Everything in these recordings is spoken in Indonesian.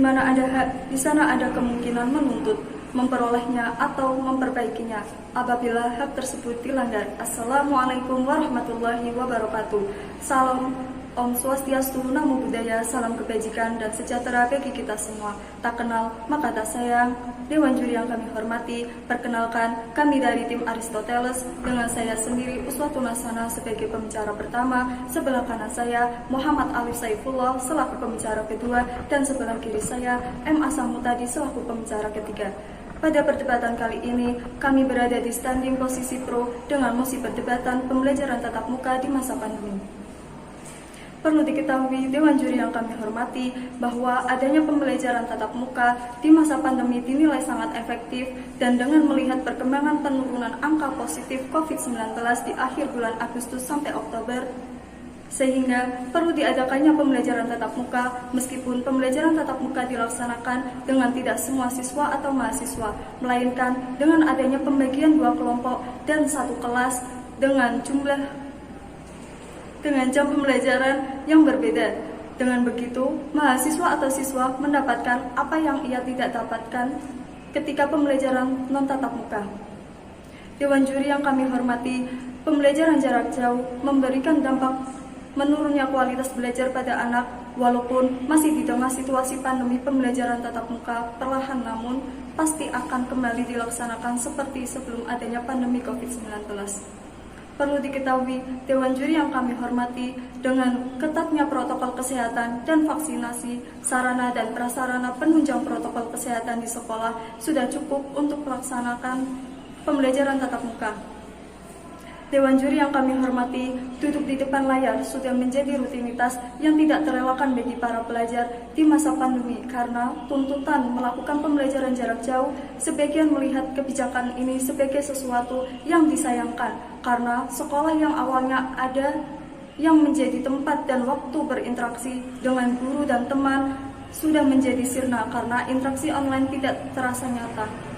mana ada hak, di sana ada kemungkinan menuntut, memperolehnya atau memperbaikinya apabila hak tersebut dilanggar. Assalamualaikum warahmatullahi wabarakatuh. Salam Om Swastiastu, Namo Buddhaya, salam kebajikan dan sejahtera bagi kita semua. Tak kenal maka tak sayang. Dewan juri yang kami hormati, perkenalkan kami dari tim Aristoteles dengan saya sendiri Uswatun Hasanah sebagai pembicara pertama. Sebelah kanan saya Muhammad Alif Saifullah selaku pembicara kedua dan sebelah kiri saya M. Asamutadi selaku pembicara ketiga. Pada perdebatan kali ini, kami berada di standing posisi pro dengan mosi perdebatan pembelajaran tatap muka di masa pandemi. Perlu diketahui, Dewan Juri yang kami hormati, bahwa adanya pembelajaran tatap muka di masa pandemi dinilai sangat efektif dan dengan melihat perkembangan penurunan angka positif COVID-19 di akhir bulan Agustus sampai Oktober, sehingga perlu diadakannya pembelajaran tatap muka meskipun pembelajaran tatap muka dilaksanakan dengan tidak semua siswa atau mahasiswa, melainkan dengan adanya pembagian 2 kelompok dan 1 kelas dengan jam pembelajaran yang berbeda. Dengan begitu, mahasiswa atau siswa mendapatkan apa yang ia tidak dapatkan ketika pembelajaran non-tatap muka. Dewan juri yang kami hormati, pembelajaran jarak jauh memberikan dampak menurunnya kualitas belajar pada anak walaupun masih di tengah situasi pandemi. Pembelajaran tatap muka perlahan namun pasti akan kembali dilaksanakan seperti sebelum adanya pandemi COVID-19. Perlu diketahui, Dewan Juri yang kami hormati, dengan ketatnya protokol kesehatan dan vaksinasi, sarana dan prasarana penunjang protokol kesehatan di sekolah sudah cukup untuk melaksanakan pembelajaran tatap muka. Dewan Juri yang kami hormati, duduk di depan layar sudah menjadi rutinitas yang tidak terelakkan bagi para pelajar di masa pandemi karena tuntutan melakukan pembelajaran jarak jauh. Sebagian melihat kebijakan ini sebagai sesuatu yang disayangkan karena sekolah yang awalnya ada yang menjadi tempat dan waktu berinteraksi dengan guru dan teman sudah menjadi sirna karena interaksi online tidak terasa nyata.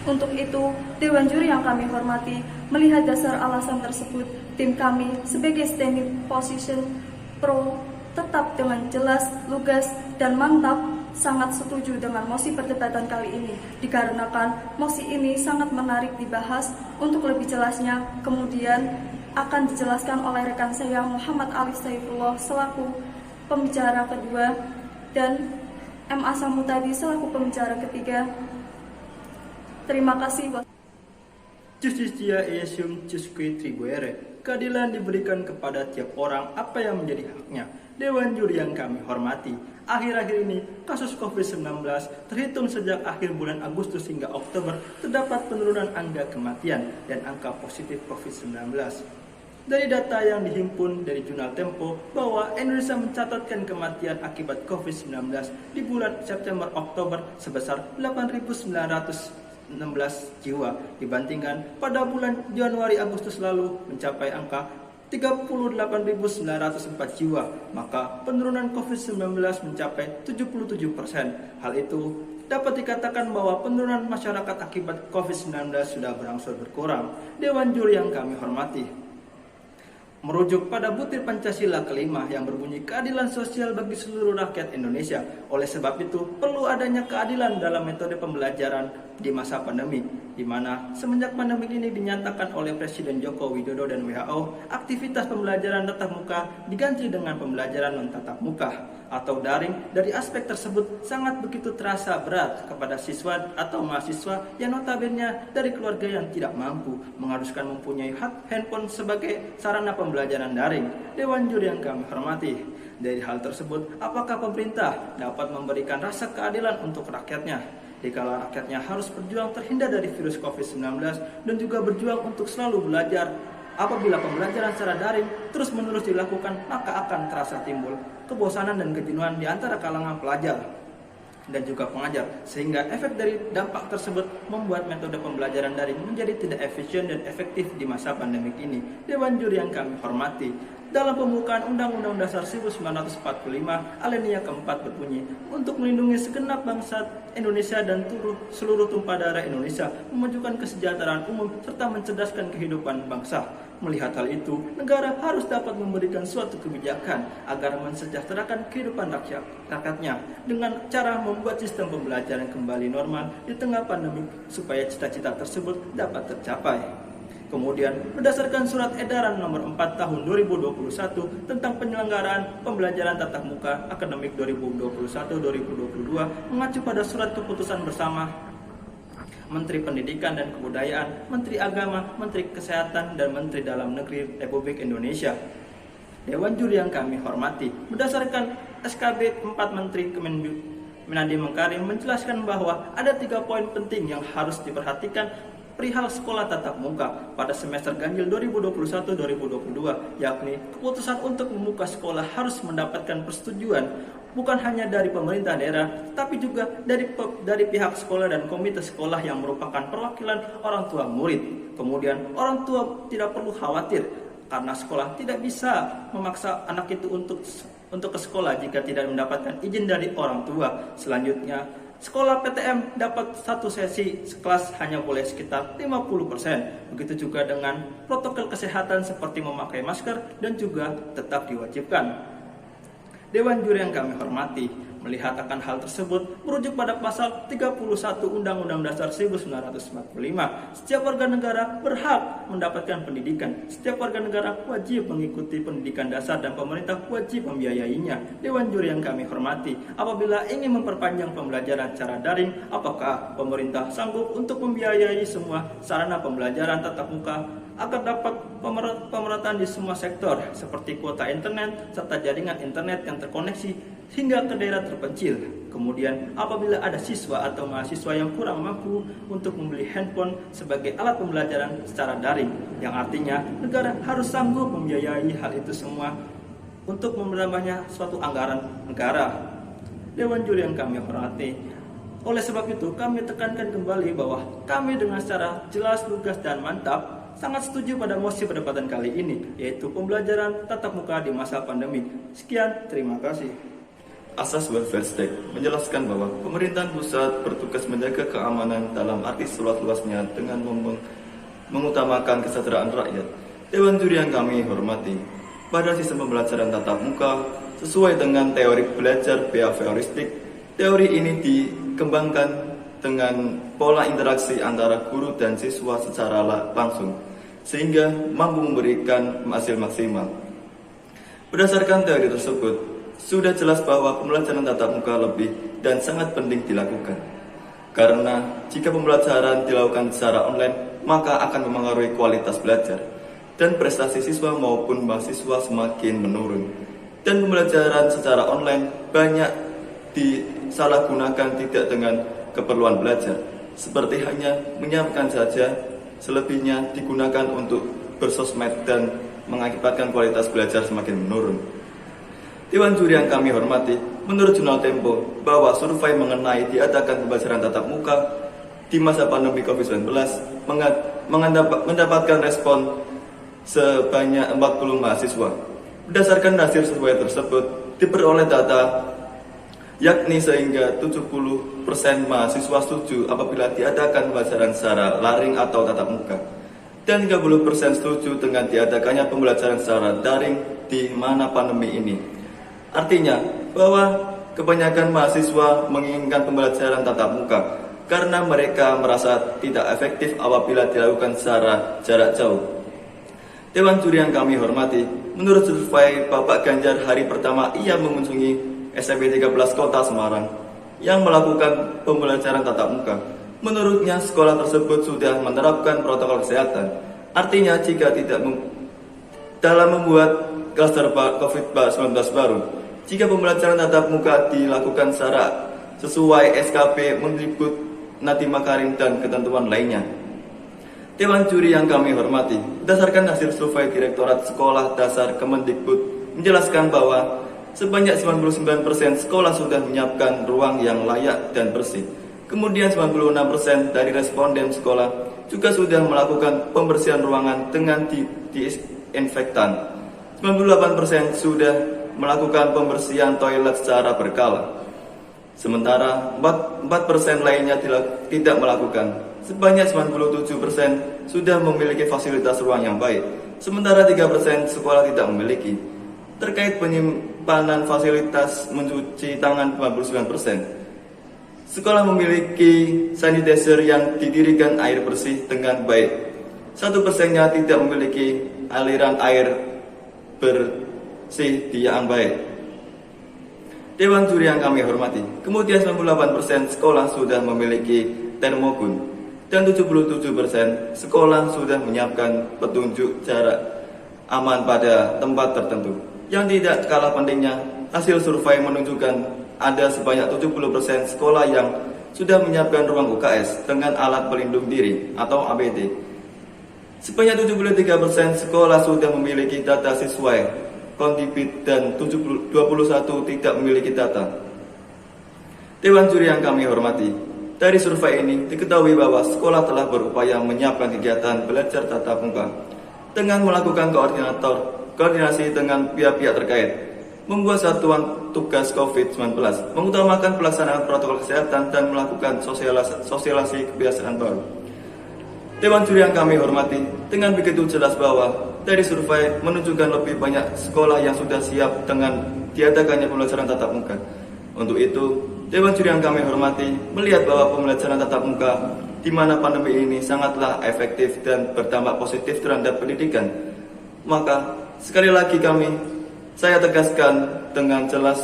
Untuk itu, Dewan Juri yang kami hormati, melihat dasar alasan tersebut, tim kami sebagai standing position pro tetap dengan jelas, lugas, dan mantap sangat setuju dengan mosi perdebatan kali ini. Dikarenakan mosi ini sangat menarik dibahas. Untuk lebih jelasnya, kemudian akan dijelaskan oleh rekan saya Muhammad Alif Saifullah selaku pembicara kedua dan M. Asamutadi selaku pembicara ketiga. Terima kasih. Justitia etium jusque tribuere. Keadilan diberikan kepada tiap orang apa yang menjadi haknya. Dewan juri yang kami hormati, akhir-akhir ini kasus COVID-19 terhitung sejak akhir bulan Agustus hingga Oktober terdapat penurunan angka kematian dan angka positif COVID-19. Dari data yang dihimpun dari jurnal Tempo bahwa Indonesia mencatatkan kematian akibat COVID-19 di bulan September-Oktober sebesar 8.916 jiwa dibandingkan pada bulan Januari-Agustus lalu mencapai angka 38.904 jiwa, maka penurunan COVID-19 mencapai 77%. Hal itu dapat dikatakan bahwa penurunan masyarakat akibat COVID-19 sudah berangsur berkurang. Dewan juri yang kami hormati, merujuk pada butir Pancasila kelima yang berbunyi keadilan sosial bagi seluruh rakyat Indonesia. Oleh sebab itu, perlu adanya keadilan dalam metode pembelajaran di masa pandemi, di mana semenjak pandemi ini dinyatakan oleh Presiden Joko Widodo dan WHO, aktivitas pembelajaran tatap muka diganti dengan pembelajaran non-tatap muka atau daring. Dari aspek tersebut sangat begitu terasa berat kepada siswa atau mahasiswa yang notabene dari keluarga yang tidak mampu mengharuskan mempunyai handphone sebagai sarana pembelajaran daring. Dewan juri yang kami hormati, dari hal tersebut, apakah pemerintah dapat memberikan rasa keadilan untuk rakyatnya dikala rakyatnya harus berjuang terhindar dari virus COVID-19 dan juga berjuang untuk selalu belajar? Apabila pembelajaran secara daring terus-menerus dilakukan, maka akan terasa timbul kebosanan dan kejenuhan di antara kalangan pelajar dan juga pengajar, sehingga efek dari dampak tersebut membuat metode pembelajaran daring menjadi tidak efisien dan efektif di masa pandemik ini. Dewan juri yang kami hormati, dalam pembukaan Undang-Undang Dasar 1945 alinea keempat berbunyi, untuk melindungi segenap bangsa Indonesia dan seluruh tumpah darah Indonesia, memajukan kesejahteraan umum serta mencerdaskan kehidupan bangsa. Melihat hal itu, negara harus dapat memberikan suatu kebijakan agar mensejahterakan kehidupan rakyatnya dengan cara membuat sistem pembelajaran kembali normal di tengah pandemi supaya cita-cita tersebut dapat tercapai. Kemudian, berdasarkan Surat Edaran Nomor 4 Tahun 2021 tentang penyelenggaraan pembelajaran tatap muka akademik 2021-2022 mengacu pada surat keputusan bersama Menteri Pendidikan dan Kebudayaan, Menteri Agama, Menteri Kesehatan, dan Menteri Dalam Negeri Republik Indonesia. Dewan Juri yang kami hormati, berdasarkan SKB 4 Menteri Nadiem Makarim menjelaskan bahwa ada 3 poin penting yang harus diperhatikan perihal sekolah tatap muka pada semester ganjil 2021-2022, yakni keputusan untuk membuka sekolah harus mendapatkan persetujuan bukan hanya dari pemerintah daerah, tapi juga dari pihak sekolah dan komite sekolah yang merupakan perwakilan orang tua murid. Kemudian orang tua tidak perlu khawatir karena sekolah tidak bisa memaksa anak itu untuk ke sekolah jika tidak mendapatkan izin dari orang tua. Selanjutnya, sekolah PTM dapat satu sesi sekelas hanya boleh sekitar 50%. Begitu juga dengan protokol kesehatan seperti memakai masker dan juga tetap diwajibkan. Dewan Juri yang kami hormati, melihat akan hal tersebut merujuk pada pasal 31 Undang-Undang Dasar 1945. Setiap warga negara berhak mendapatkan pendidikan. Setiap warga negara wajib mengikuti pendidikan dasar dan pemerintah wajib membiayainya. Dewan Juri yang kami hormati, apabila ingin memperpanjang pembelajaran secara daring, apakah pemerintah sanggup untuk membiayai semua sarana pembelajaran tatap muka agar dapat pemerataan di semua sektor seperti kuota internet serta jaringan internet yang terkoneksi hingga ke daerah terpencil. Kemudian apabila ada siswa atau mahasiswa yang kurang mampu untuk membeli handphone sebagai alat pembelajaran secara daring, yang artinya negara harus sanggup membiayai hal itu semua untuk menambahnya suatu anggaran negara. Dewan Juri yang kami hormati, oleh sebab itu kami tekankan kembali bahwa kami dengan secara jelas, lugas, dan mantap sangat setuju pada mosi perdebatan kali ini, yaitu pembelajaran tatap muka di masa pandemi. Sekian, terima kasih. Asas Welfare State menjelaskan bahwa pemerintahan pusat bertugas menjaga keamanan dalam arti seluas-luasnya dengan mengutamakan kesejahteraan rakyat. Dewan Juri yang kami hormati, pada sistem pembelajaran tatap muka sesuai dengan teori belajar behavioristik, teori ini dikembangkan dengan pola interaksi antara guru dan siswa secara langsung, sehingga mampu memberikan hasil maksimal. Berdasarkan teori tersebut, sudah jelas bahwa pembelajaran tatap muka lebih dan sangat penting dilakukan. Karena jika pembelajaran dilakukan secara online, maka akan memengaruhi kualitas belajar, dan prestasi siswa maupun mahasiswa semakin menurun. Dan pembelajaran secara online banyak disalahgunakan tidak dengan keperluan belajar, seperti hanya menyiapkan saja, selebihnya digunakan untuk bersosmed dan mengakibatkan kualitas belajar semakin menurun. Dewan Juri yang kami hormati, menurut jurnal Tempo bahwa survei mengenai diadakan pembelajaran tatap muka di masa pandemi COVID-19 mendapatkan respon sebanyak 40 mahasiswa. Berdasarkan hasil survei tersebut, diperoleh data yakni sehingga 70% mahasiswa setuju apabila diadakan pembelajaran secara daring atau tatap muka, dan 30% setuju dengan diadakannya pembelajaran secara daring di mana pandemi ini. Artinya bahwa kebanyakan mahasiswa menginginkan pembelajaran tatap muka karena mereka merasa tidak efektif apabila dilakukan secara jarak jauh. Dewan Juri yang kami hormati, menurut survei Bapak Ganjar hari pertama ia mengunjungi SMP 13 Kota Semarang yang melakukan pembelajaran tatap muka. Menurutnya sekolah tersebut sudah menerapkan protokol kesehatan. Artinya jika tidak dalam membuat klaster COVID-19 baru, jika pembelajaran tatap muka dilakukan secara sesuai SKP Mendikbud Nadiem Makarim dan ketentuan lainnya. Dewan Juri yang kami hormati, berdasarkan hasil survei Direktorat Sekolah Dasar Kemendikbud menjelaskan bahwa sebanyak 99% sekolah sudah menyiapkan ruang yang layak dan bersih. Kemudian 96% dari responden sekolah juga sudah melakukan pembersihan ruangan dengan disinfektan. 98% sudah melakukan pembersihan toilet secara berkala. Sementara 4% lainnya tidak melakukan. Sebanyak 97% sudah memiliki fasilitas ruang yang baik. Sementara 3% sekolah tidak memiliki. Terkait penyimpanan fasilitas mencuci tangan 99%. Sekolah memiliki sanitizer yang didirikan air bersih dengan baik. 1%-nya tidak memiliki aliran air bersih yang baik. Dewan Juri yang kami hormati, kemudian 98% sekolah sudah memiliki termogun dan 77% sekolah sudah menyiapkan petunjuk jarak aman pada tempat tertentu. Yang tidak kalah pentingnya, hasil survei menunjukkan ada sebanyak 70% sekolah yang sudah menyiapkan ruang UKS dengan alat pelindung diri atau APD. Sebanyak 73% sekolah sudah memiliki data siswa kondibit dan 21 tidak memiliki data. Dewan Juri yang kami hormati, dari survei ini diketahui bahwa sekolah telah berupaya menyiapkan kegiatan belajar tatap muka dengan melakukan koordinasi dengan pihak-pihak terkait, membuat satuan tugas COVID-19, mengutamakan pelaksanaan protokol kesehatan dan melakukan sosialisasi kebiasaan baru. Dewan Juri yang kami hormati, dengan begitu jelas bahwa dari survei menunjukkan lebih banyak sekolah yang sudah siap dengan diadakannya pembelajaran tatap muka. Untuk itu, Dewan Juri yang kami hormati melihat bahwa pembelajaran tatap muka di mana pandemi ini sangatlah efektif dan berdampak positif terhadap pendidikan. Maka sekali lagi saya tegaskan dengan jelas,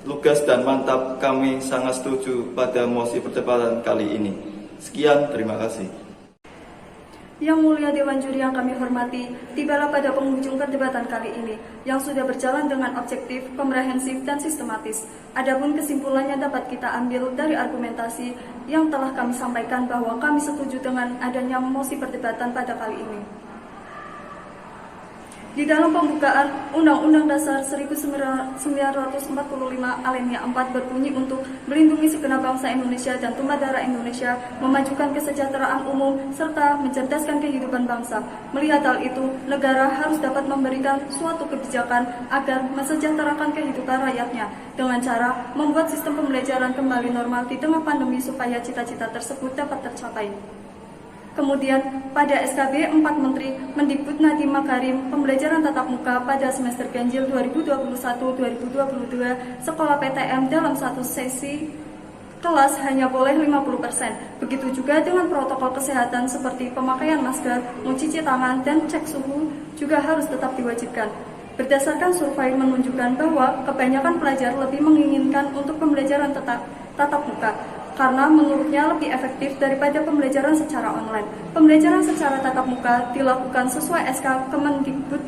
lugas dan mantap kami sangat setuju pada mosi percepatan kali ini. Sekian, terima kasih. Yang mulia Dewan Juri yang kami hormati, tibalah pada penghujung perdebatan kali ini yang sudah berjalan dengan objektif, komprehensif, dan sistematis. Adapun kesimpulannya dapat kita ambil dari argumentasi yang telah kami sampaikan bahwa kami setuju dengan adanya mosi perdebatan pada kali ini. Di dalam pembukaan Undang-Undang Dasar 1945 alinea 4 berbunyi untuk melindungi segenap bangsa Indonesia dan tumpah darah Indonesia, memajukan kesejahteraan umum, serta mencerdaskan kehidupan bangsa. Melihat hal itu, negara harus dapat memberikan suatu kebijakan agar mensejahterakan kehidupan rakyatnya dengan cara membuat sistem pembelajaran kembali normal di tengah pandemi supaya cita-cita tersebut dapat tercapai. Kemudian, pada SKB 4 Menteri Mendikbud Nadiem Makarim, pembelajaran tatap muka pada semester ganjil 2021-2022 sekolah PTM dalam satu sesi kelas hanya boleh 50%. Begitu juga dengan protokol kesehatan seperti pemakaian masker, mencuci tangan, dan cek suhu juga harus tetap diwajibkan. Berdasarkan survei menunjukkan bahwa kebanyakan pelajar lebih menginginkan untuk pembelajaran tatap muka, karena menurutnya lebih efektif daripada pembelajaran secara online. Pembelajaran secara tatap muka dilakukan sesuai SK Kemendikbud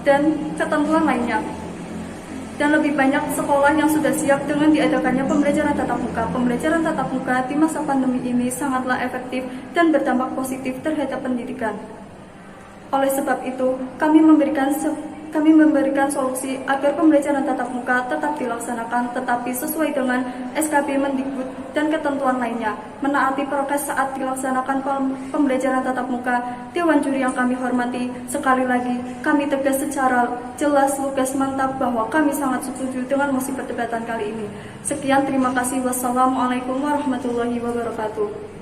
dan ketentuan lainnya. Dan lebih banyak sekolah yang sudah siap dengan diadakannya pembelajaran tatap muka. Pembelajaran tatap muka di masa pandemi ini sangatlah efektif dan berdampak positif terhadap pendidikan. Oleh sebab itu, kami memberikan solusi agar pembelajaran tatap muka tetap dilaksanakan tetapi sesuai dengan SKB Mendikbud dan ketentuan lainnya. Menaati prokes saat dilaksanakan pembelajaran tatap muka. Dewan Juri yang kami hormati, sekali lagi kami tegas secara jelas, lugas, mantap bahwa kami sangat setuju dengan mosi perdebatan kali ini. Sekian, terima kasih. Wassalamualaikum warahmatullahi wabarakatuh.